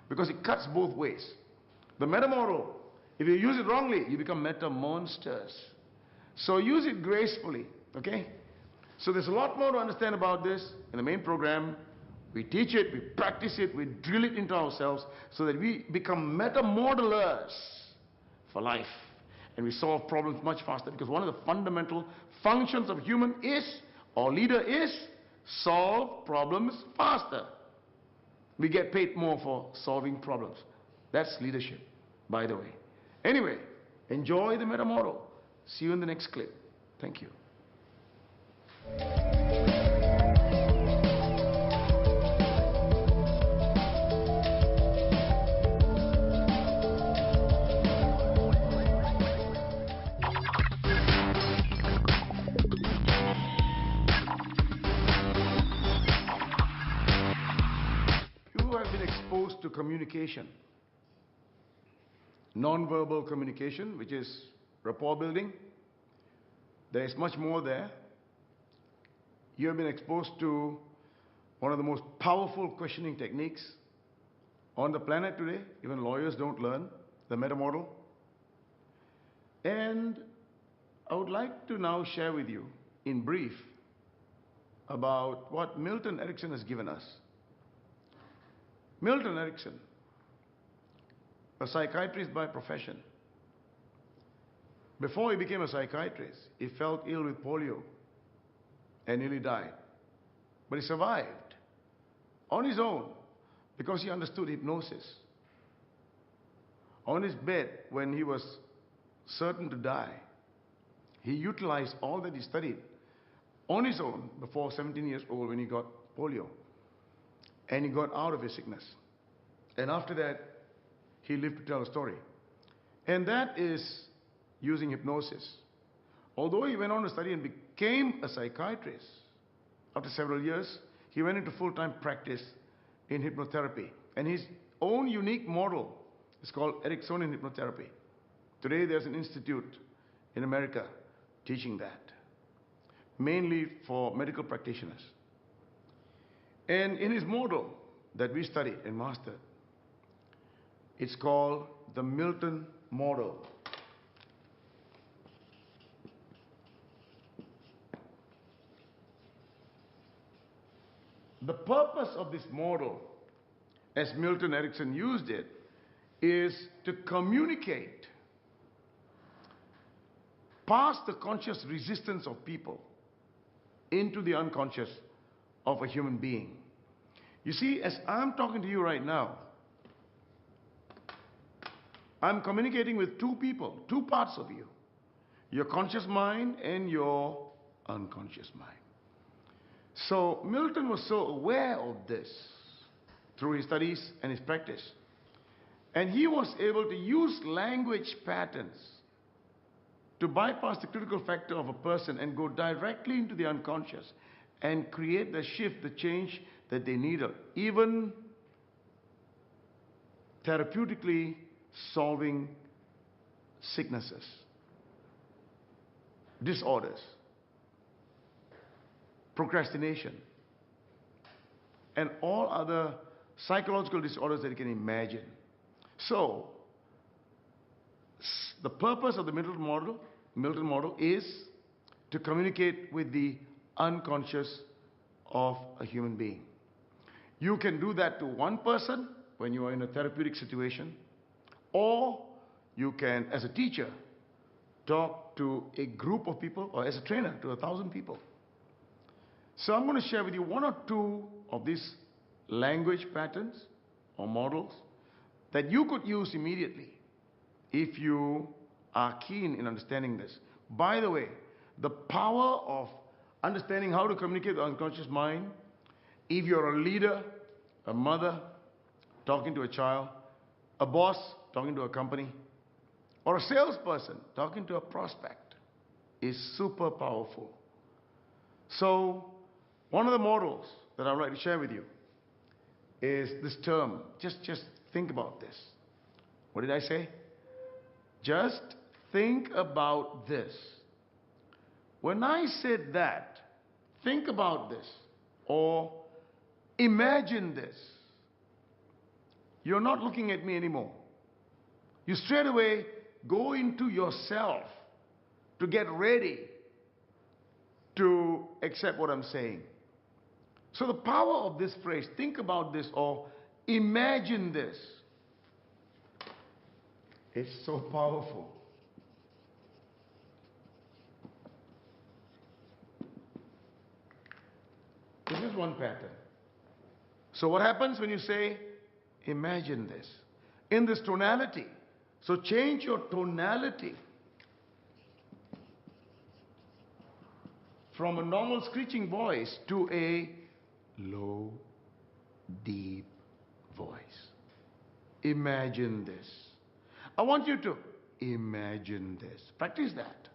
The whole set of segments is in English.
because it cuts both ways. The meta model, if you use it wrongly, you become meta monsters. So use it gracefully, okay? So there's a lot more to understand about this in the main program. We teach it, we practice it, we drill it into ourselves so that we become meta modelers for life. And we solve problems much faster, because one of the fundamental functions of human is, or leader is, solve problems faster. We get paid more for solving problems. That's leadership, by the way. Anyway, enjoy the meta model. See you in the next clip. Thank you. You have been exposed to communication. Non-verbal communication, which is rapport building. There is much more there. You have been exposed to one of the most powerful questioning techniques on the planet today. Even lawyers don't learn the meta model. And I would like to now share with you, in brief, about what Milton Erickson has given us. Milton Erickson, a psychiatrist by profession. Before he became a psychiatrist, he felt ill with polio and nearly died. But he survived on his own because he understood hypnosis. On his bed, when he was certain to die, he utilized all that he studied on his own before 17 years old when he got polio. And he got out of his sickness. And after that, he lived to tell a story. And that is using hypnosis. Although he went on to study and became a psychiatrist, after several years, he went into full-time practice in hypnotherapy. And his own unique model is called Ericksonian hypnotherapy. Today, there's an institute in America teaching that, mainly for medical practitioners. And in his model that we studied and mastered, it's called the Milton model. The purpose of this model, as Milton Erickson used it, is to communicate past the conscious resistance of people into the unconscious of a human being. You see, as I'm talking to you right now, I'm communicating with two people, two parts of you. Your conscious mind and your unconscious mind. So Milton was so aware of this through his studies and his practice. And he was able to use language patterns to bypass the critical factor of a person and go directly into the unconscious and create the shift, the change that they needed, even therapeutically solving sicknesses, disorders, procrastination, and all other psychological disorders that you can imagine. So, the purpose of the Milton model is to communicate with the unconscious of a human being. You can do that to one person when you are in a therapeutic situation, or you can, as a teacher, talk to a group of people, or as a trainer to 1,000 people. So I'm going to share with you one or two of these language patterns or models that you could use immediately if you are keen in understanding this. By the way, the power of understanding how to communicate with the unconscious mind, if you're a leader, a mother, talking to a child, a boss, talking to a company, or a salesperson, talking to a prospect, is super powerful. So, one of the models that I'd like to share with you is this term. Just think about this. What did I say? Just think about this. When I said that, think about this, or imagine this, you're not looking at me anymore. You straight away go into yourself to get ready to accept what I'm saying. So the power of this phrase, think about this or imagine this. It's so powerful. This is one pattern. So what happens when you say, imagine this? In this tonality. So change your tonality from a normal screeching voice to a low, deep voice. Imagine this. I want you to imagine this. Practice that.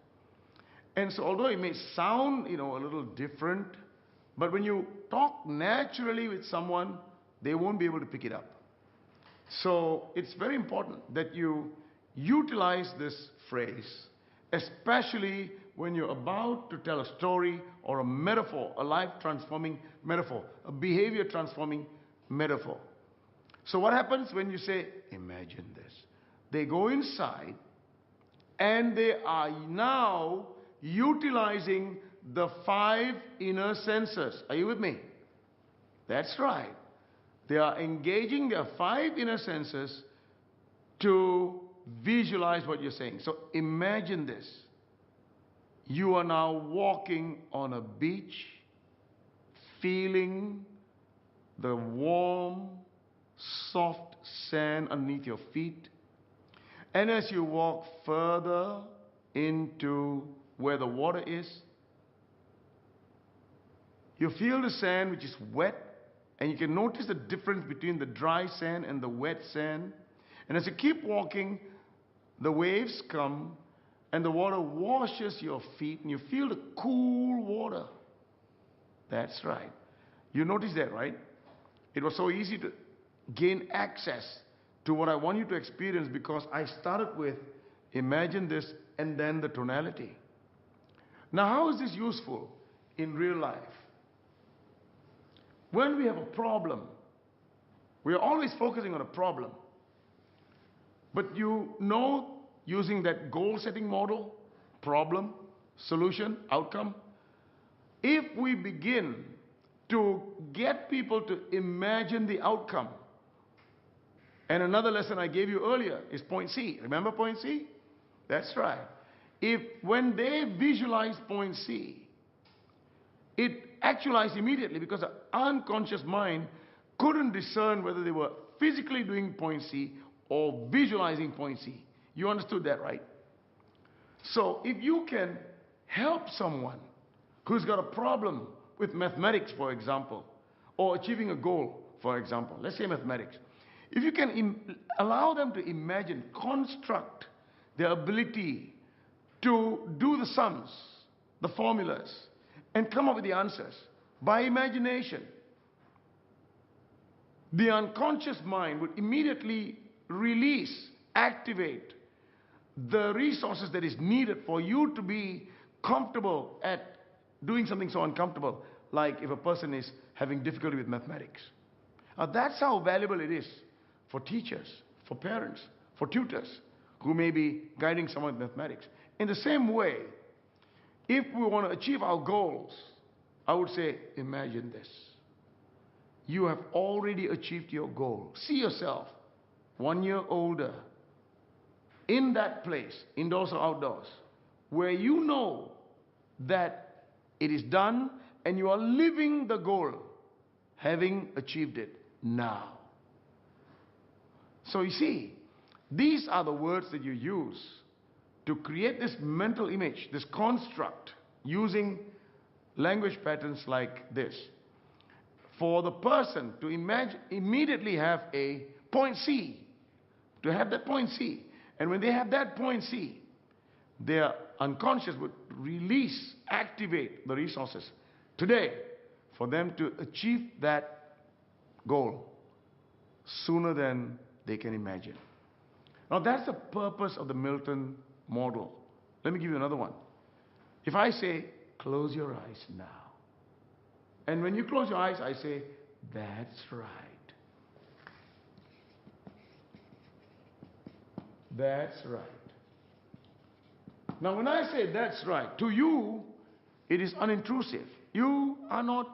And so although it may sound, a little different, but when you talk naturally with someone, they won't be able to pick it up. So it's very important that you utilize this phrase, especially when you're about to tell a story or a metaphor, a life-transforming metaphor, a behavior-transforming metaphor. So what happens when you say, imagine this? They go inside and they are now utilizing the 5 inner senses. Are you with me? That's right. They are engaging their 5 inner senses to visualize what you're saying. So imagine this. You are now walking on a beach, feeling the warm, soft sand underneath your feet. And as you walk further into where the water is, you feel the sand which is wet, and you can notice the difference between the dry sand and the wet sand. And as you keep walking, the waves come and the water washes your feet and you feel the cool water. That's right. You notice that, right? It was so easy to gain access to what I want you to experience because I started with imagine this and then the tonality. Now, how is this useful in real life? When we have a problem, we are always focusing on a problem. But using that goal-setting model, problem, solution, outcome, if we begin to get people to imagine the outcome, and another lesson I gave you earlier is point C. Remember point C? That's right. When they visualize point C, it actualized immediately because the unconscious mind couldn't discern whether they were physically doing point C or visualizing point C. You understood that, right? So if you can help someone who's got a problem with mathematics, for example, or achieving a goal, for example, let's say mathematics, if you can allow them to imagine, construct their ability to do the sums, the formulas, and come up with the answers by imagination, the unconscious mind would immediately activate the resources that is needed for you to be comfortable at doing something so uncomfortable, like if a person is having difficulty with mathematics. Now that's how valuable it is for teachers, for parents, for tutors who may be guiding someone with mathematics. In the same way, if we want to achieve our goals, I would say, imagine this. You have already achieved your goal. See yourself 1 year older in that place, indoors or outdoors, where you know that it is done and you are living the goal, having achieved it now. So you see, these are the words that you use to create this mental image, this construct, using language patterns like this. For the person to immediately have a point C, to have that point C. And when they have that point C, their unconscious would activate the resources today for them to achieve that goal sooner than they can imagine. Now that's the purpose of the Milton model. Let me give you another one. If I say, close your eyes now. And when you close your eyes, I say, that's right. That's right. Now, when I say that's right, to you, it is unintrusive. You are not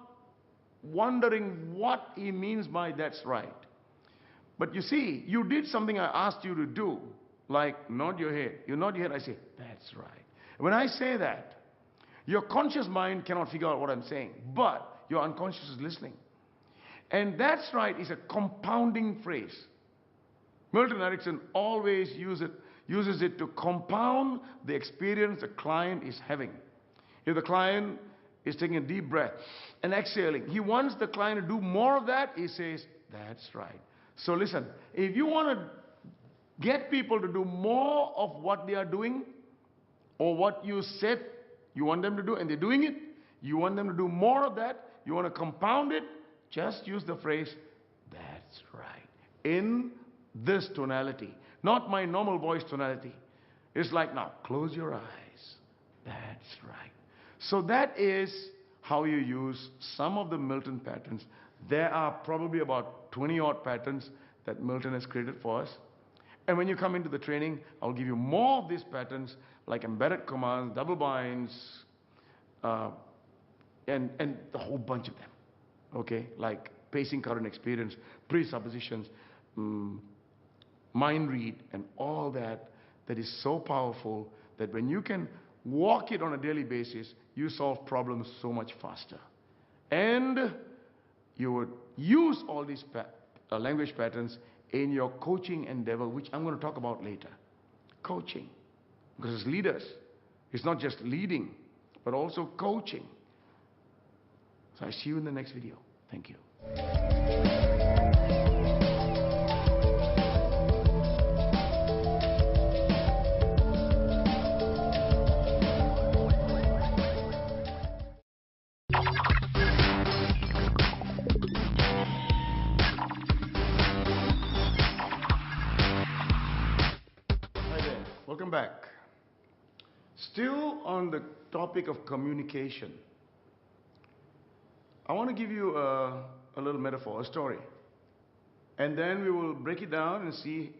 wondering what he means by that's right. But you see, you did something I asked you to do, like nod your head. You nod your head, I say, that's right. When I say that, your conscious mind cannot figure out what I'm saying, but your unconscious is listening. And that's right is a compounding phrase. Milton Erickson always uses it to compound the experience the client is having. If the client is taking a deep breath and exhaling, he wants the client to do more of that, he says, that's right. So listen, if you want to get people to do more of what they are doing, or what you said you want them to do and they're doing it, you want them to do more of that, you want to compound it, just use the phrase, that's right, in this tonality, not my normal voice tonality. It's like, now, close your eyes. That's right. So that is how you use some of the Milton patterns. There are probably about 20 odd patterns that Milton has created for us. And when you come into the training, I'll give you more of these patterns, like embedded commands, double binds, and a whole bunch of them. Okay? Like pacing current experience, presuppositions, mind read, and all that is so powerful that when you can walk it on a daily basis, you solve problems so much faster. And you would use all these language patterns in your coaching endeavor, which I'm going to talk about later. Coaching. Because as leaders, it's not just leading, but also coaching. So I see you in the next video. Thank you. Welcome back. Still on the topic of communication, I want to give you a little metaphor, a story. And then we will break it down and see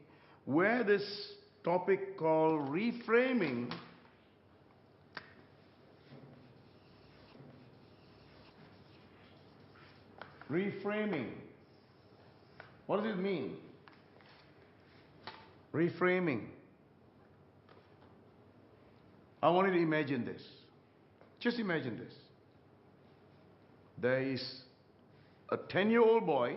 where this topic called reframing what does it mean? Reframing. I want you to imagine this. Just imagine this. There is a 10-year-old boy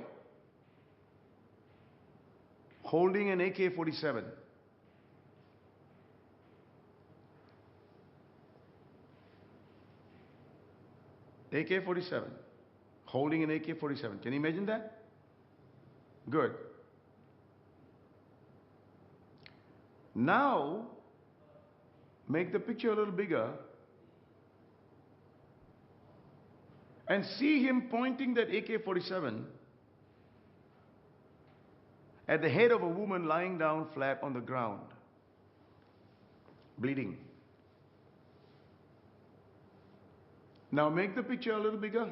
holding an AK-47. AK-47. Holding an AK-47. Can you imagine that? Good. Now, make the picture a little bigger and see him pointing that AK-47 at the head of a woman lying down flat on the ground, bleeding. Now make the picture a little bigger.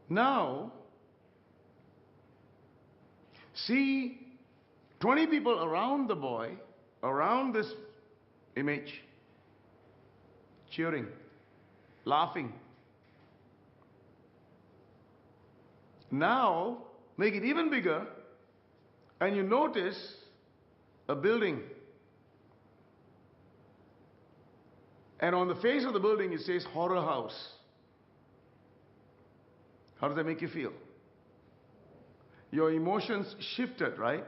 Now, see 20 people around the boy, around this image, cheering, laughing. Now, make it even bigger, and you notice a building. And on the face of the building, it says horror house. How does that make you feel? Your emotions shifted, right?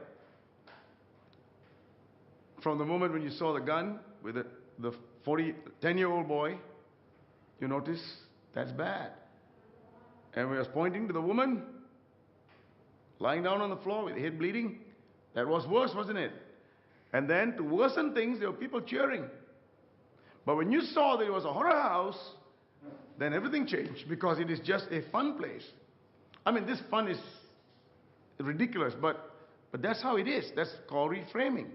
From the moment when you saw the gun with the 10-year-old boy, you notice that's bad. And when he was pointing to the woman lying down on the floor with her head bleeding, that was worse, wasn't it? And then to worsen things, there were people cheering. But when you saw that it was a horror house, then everything changed, because it is just a fun place. I mean, this fun is ridiculous, but that's how it is. That's called reframing.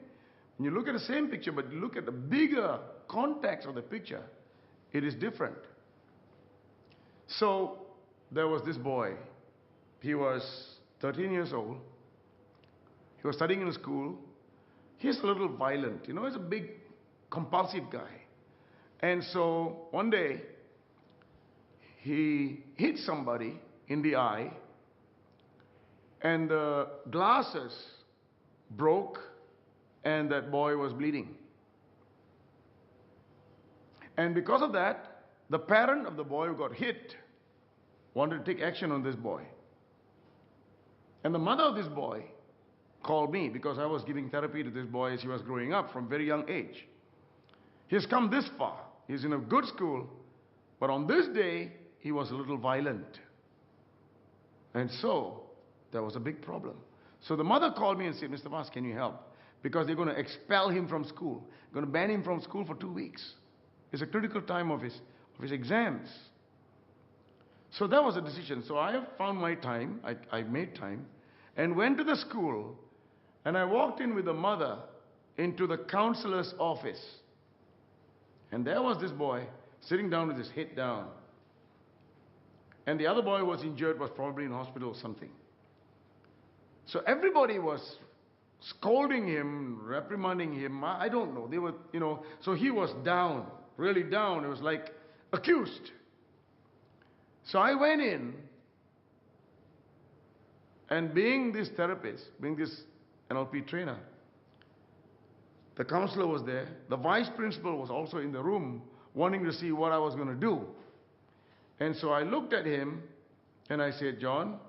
When you look at the same picture, but you look at the bigger context of the picture, it is different. So there was this boy. He was 13 years old. He was studying in a school. He's a little violent, he's a big, compulsive guy. And so one day, he hit somebody in the eye, and the glasses broke, and that boy was bleeding. And because of that, the parent of the boy who got hit wanted to take action on this boy. And the mother of this boy called me because I was giving therapy to this boy as he was growing up from very young age. He's come this far. He's in a good school. But on this day, he was a little violent. And so, there was a big problem. So the mother called me and said, Mr. Mas, can you help? Because they're going to expel him from school. They're going to ban him from school for 2 weeks. It's a critical time of his exams. So that was a decision. So I found my time. I made time and went to the school. And I walked in with the mother into the counselor's office. And there was this boy sitting down with his head down. And the other boy was injured, was probably in hospital or something. So everybody was scolding him, reprimanding him. I don't know. They were, so he was down, really down. It was like accused. So I went in, and being this therapist, being this NLP trainer, the counselor was there. The vice principal was also in the room, wanting to see what I was going to do. And so I looked at him, and I said, John,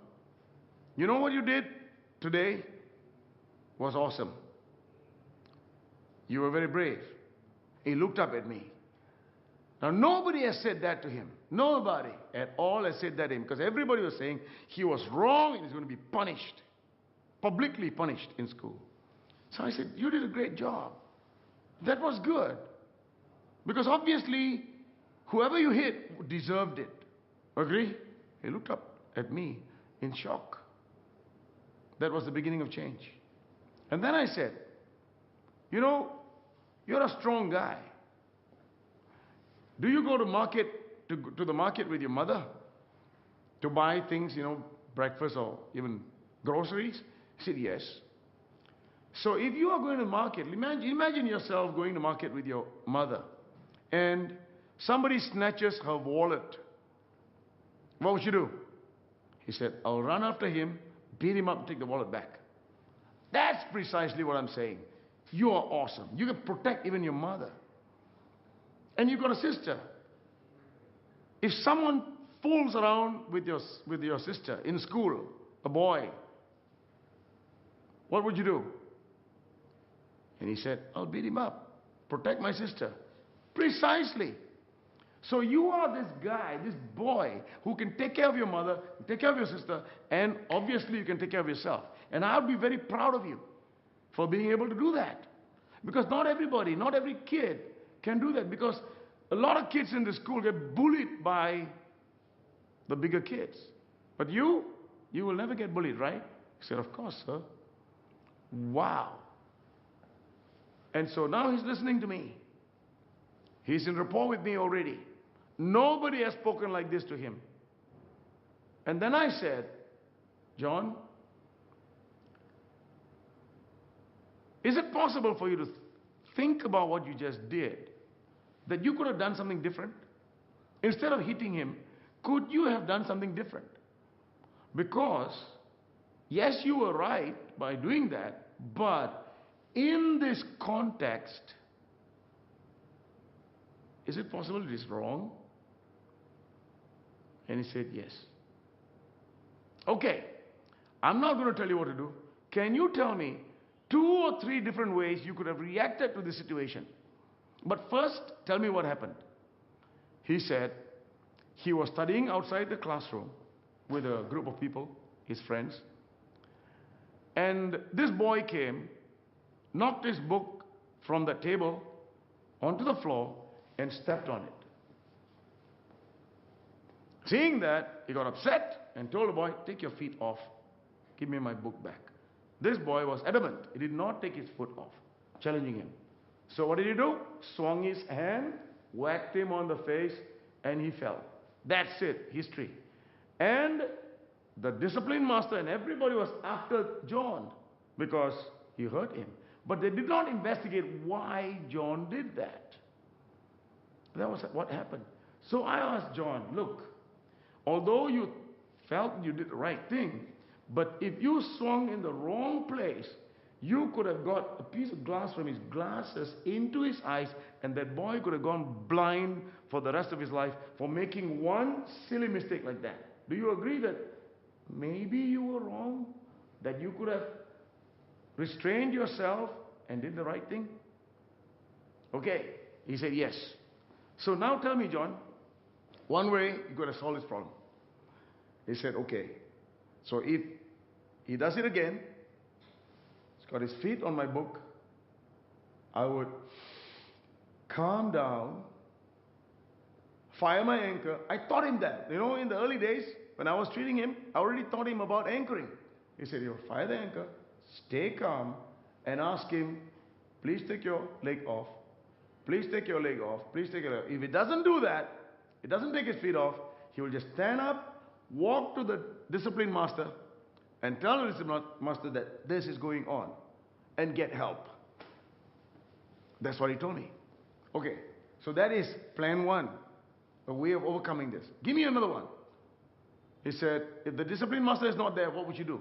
you know what you did today was awesome. You were very brave. He looked up at me. Now, nobody has said that to him. Nobody at all has said that to him, because everybody was saying he was wrong and he's going to be punished, publicly punished in school. So I said, you did a great job. That was good. Because obviously, whoever you hit deserved it. Agree? He looked up at me in shock. That was the beginning of change. And then I said, you're a strong guy. Do you go to the market with your mother to buy things, breakfast or even groceries? He said, yes. So if you are going to market, imagine yourself going to market with your mother, and somebody snatches her wallet. What would you do? He said, I'll run after him, beat him up, and take the wallet back. That's precisely what I'm saying. You are awesome. You can protect even your mother. And you've got a sister. If someone fools around with your sister in school, a boy, what would you do? And he said, I'll beat him up, protect my sister. Precisely. So you are this guy, this boy, who can take care of your mother, take care of your sister, and obviously you can take care of yourself. And I'll be very proud of you for being able to do that. Because not everybody, not every kid can do that, because a lot of kids in the school get bullied by the bigger kids. But you will never get bullied, right? He said, of course, sir. Wow. And so now he's listening to me. He's in rapport with me already. Nobody has spoken like this to him. And then I said, John, is it possible for you to think about what you just did? That you could have done something different? Instead of hitting him, could you have done something different? Because, yes, you were right by doing that, but in this context, is it possible it is wrong? And he said, yes. Okay, I'm not going to tell you what to do. Can you tell me 2 or 3 different ways you could have reacted to this situation? But first, tell me what happened. He said he was studying outside the classroom with a group of people, his friends. And this boy came, knocked his book from the table onto the floor, and stepped on it. Seeing that, he got upset and told the boy, take your feet off. Give me my book back. This boy was adamant. He did not take his foot off, challenging him. So what did he do? Swung his hand, whacked him on the face, and he fell. That's it, history. And the discipline master and everybody was after John, because he hurt him. But they did not investigate why John did that. That was what happened. So I asked John, look, although you felt you did the right thing, but if you swung in the wrong place, you could have got a piece of glass from his glasses into his eyes, and that boy could have gone blind for the rest of his life for making one silly mistake like that. Do you agree that maybe you were wrong? That you could have restrained yourself and did the right thing? Okay. He said yes. So now tell me, John, one way you're going to solve this problem. He said, okay. So if he does it again, he's got his feet on my book, I would calm down, fire my anchor. I taught him that. You know, in the early days, when I was treating him, I already taught him about anchoring. He said, you fire the anchor, stay calm, and ask him, please take your leg off. Please take your leg off. Please take your leg off. If he doesn't do that, he doesn't take his feet off, he will just stand up, walk to the discipline master, and tell the discipline master that this is going on, and get help. That's what he told me. Okay, so that is plan one, a way of overcoming this. Give me another one. He said, if the discipline master is not there, what would you do?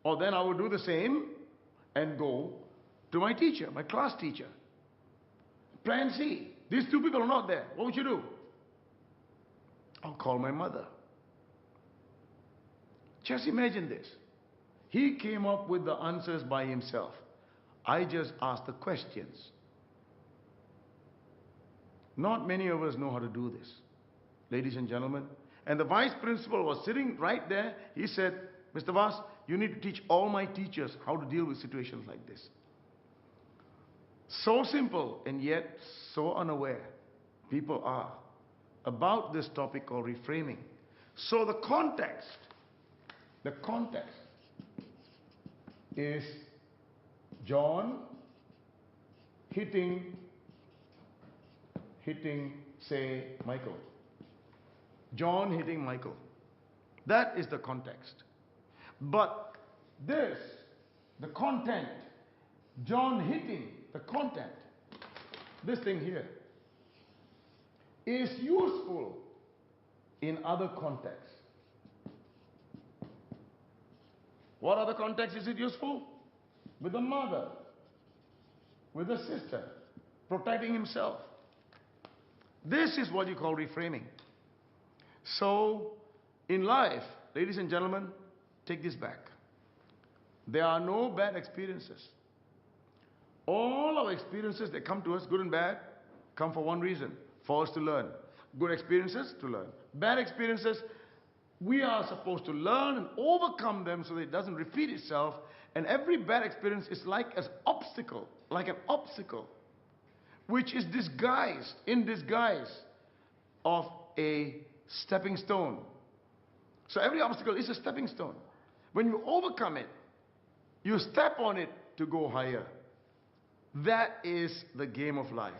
Or then I would do the same and go to my teacher, my class teacher. Plan C. These two people are not there. What would you do? I'll call my mother. Just imagine this. He came up with the answers by himself. I just asked the questions. Not many of us know how to do this, ladies and gentlemen. And the vice principal was sitting right there. He said, Mr. Vas, you need to teach all my teachers how to deal with situations like this. So simple, and yet so unaware people are about this topic called reframing. So the context is John hitting, say, Michael. John hitting Michael. That is the context. But this, the content, John hitting the content, this thing here, is useful in other contexts. What other context is it useful? With the mother, with the sister, protecting himself. This is what you call reframing. So, in life, ladies and gentlemen, take this back. There are no bad experiences. All our experiences that come to us, good and bad, come for one reason, for us to learn. Good experiences, to learn. Bad experiences, we are supposed to learn and overcome them so that it doesn't repeat itself. And every bad experience is like an obstacle, which is in disguise of a stepping stone. So every obstacle is a stepping stone. When you overcome it, you step on it to go higher. That is the game of life.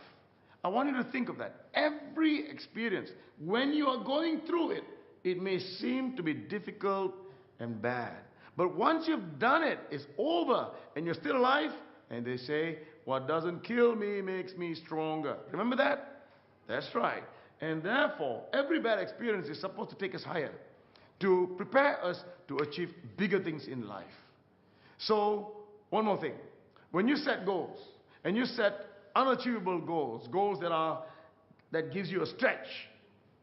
I want you to think of that. Every experience, when you are going through it, it may seem to be difficult and bad. But once you've done it, it's over, and you're still alive, and they say, what doesn't kill me makes me stronger. Remember that? That's right. And therefore, every bad experience is supposed to take us higher, to prepare us to achieve bigger things in life. So, one more thing. When you set goals, and you set unachievable goals, that gives you a stretch,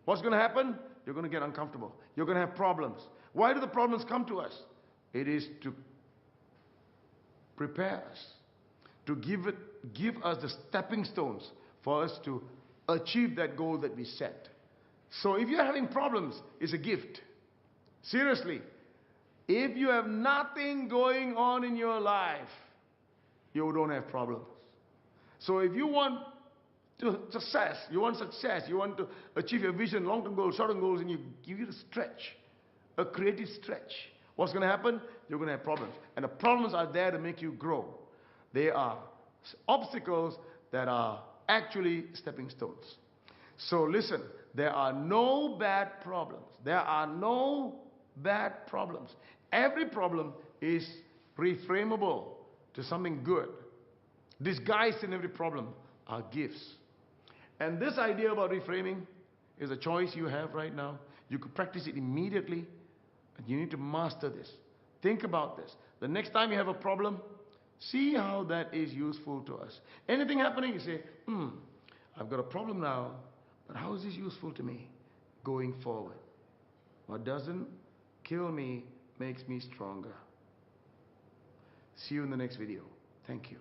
what's going to happen? You're going to get uncomfortable. You're going to have problems. Why do the problems come to us? It is to prepare us, to give us the stepping stones for us to achieve that goal that we set. So if you're having problems, it's a gift. Seriously, if you have nothing going on in your life, you don't have problems. So if you want success, you want to achieve your vision, long-term goals, short-term goals, and you give it a stretch, a creative stretch, what's going to happen? You're going to have problems. And the problems are there to make you grow. They are obstacles that are actually stepping stones. So listen, there are no bad problems. There are no bad problems. Every problem is reframable. to something good. Disguised in every problem are gifts. And this idea about reframing is a choice you have right now. You could practice it immediately, but you need to master this. Think about this. The next time you have a problem, see how that is useful to us. Anything happening, you say, I've got a problem now, but how is this useful to me going forward? What doesn't kill me makes me stronger. See you in the next video. Thank you.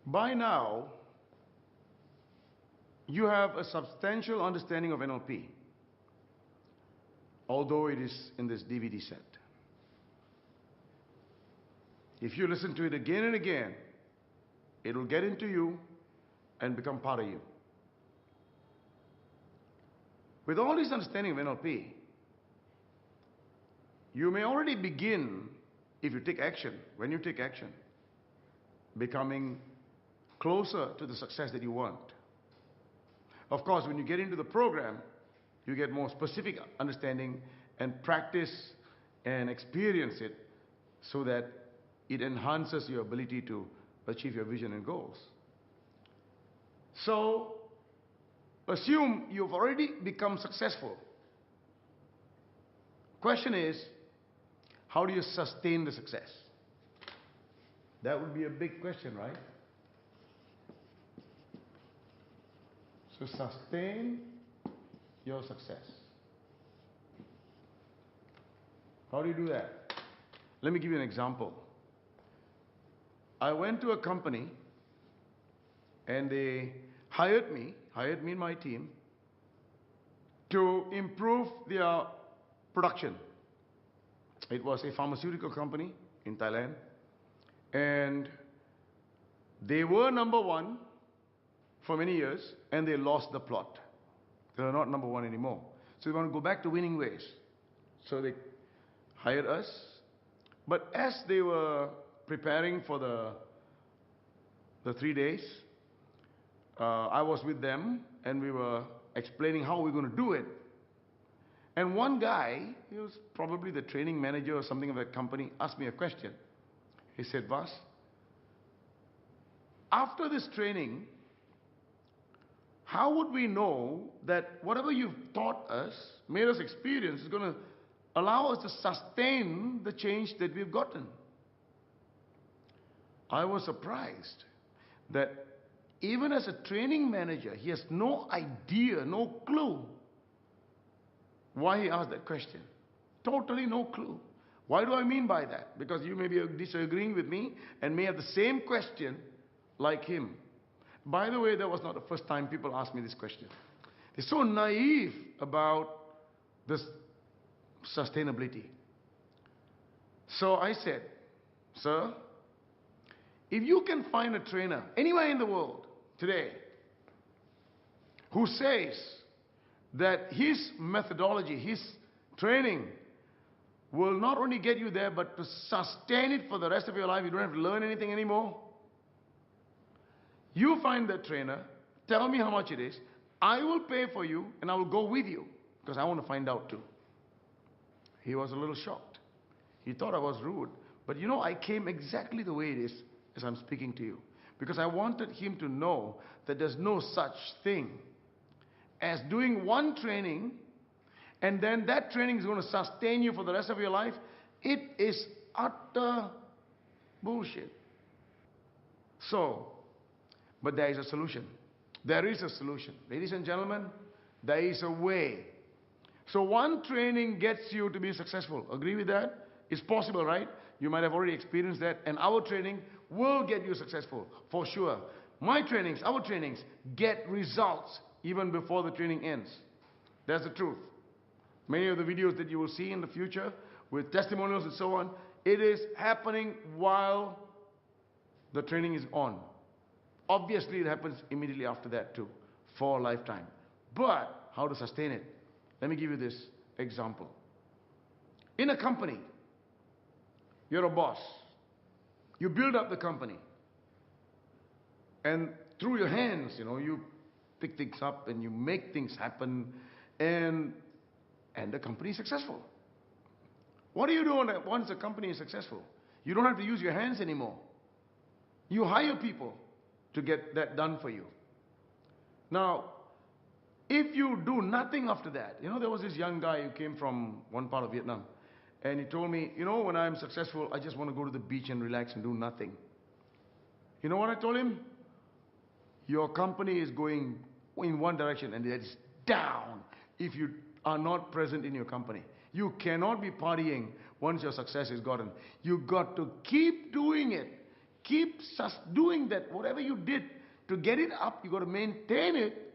By now, you have a substantial understanding of NLP, although it is in this DVD set. If you listen to it again and again, it will get into you and become part of you. With all this understanding of NLP, you may already begin, if you take action, when you take action, becoming closer to the success that you want. Of course, when you get into the program, you get more specific understanding and practice and experience it so that it enhances your ability to achieve your vision and goals. So, assume you've already become successful. Question is, how do you sustain the success? That would be a big question, right? So sustain your success. How do you do that? Let me give you an example. I went to a company and they hired me and my team to improve their production. It was a pharmaceutical company in Thailand, and they were number one for many years, and they lost the plot. They are not number one anymore. So they want to go back to winning ways. So they hired us. But as they were preparing for the 3 days, I was with them, and we were explaining how we're going to do it. And one guy, he was probably the training manager or something of that company, asked me a question. He said, Vas, after this training, how would we know that whatever you've taught us, made us experience, is going to allow us to sustain the change that we've gotten? I was surprised that even as a training manager, he has no idea, no clue why he asked that question. Totally no clue. Why do I mean by that? Because you may be disagreeing with me and may have the same question like him. By the way, that was not the first time people asked me this question. They're so naive about this sustainability. So I said, sir, if you can find a trainer anywhere in the world today who says that his methodology, his training will not only get you there, but to sustain it for the rest of your life, you don't have to learn anything anymore. You find that trainer, tell me how much it is, I will pay for you, and I will go with you, because I want to find out too. He was a little shocked. He thought I was rude. But you know, I came exactly the way it is as I'm speaking to you. Because I wanted him to know that there's no such thing as doing one training, and then that training is going to sustain you for the rest of your life. It is utter bullshit. So, but there is a solution. There is a solution. Ladies and gentlemen, there is a way. So one training gets you to be successful. Agree with that? It's possible, right? You might have already experienced that. And our training will get you successful, for sure. My trainings, our trainings, get results even before the training ends. That's the truth. Many of the videos that you will see in the future with testimonials and so on, it is happening while the training is on. Obviously, it happens immediately after that too, for a lifetime. But how to sustain it? Let me give you this example. In a company, you're a boss. You build up the company. And through your hands, you pick things up and you make things happen, and the company is successful. What do you do once the company is successful? You don't have to use your hands anymore. You hire people to get that done for you. Now, if you do nothing after that, there was this young guy who came from one part of Vietnam, and he told me, when I'm successful, I just want to go to the beach and relax and do nothing. You know what I told him? Your company is going in one direction, and it's down if you are not present in your company. You cannot be partying once your success is gotten. You got to keep doing it. Keep doing that. Whatever you did to get it up, you got to maintain it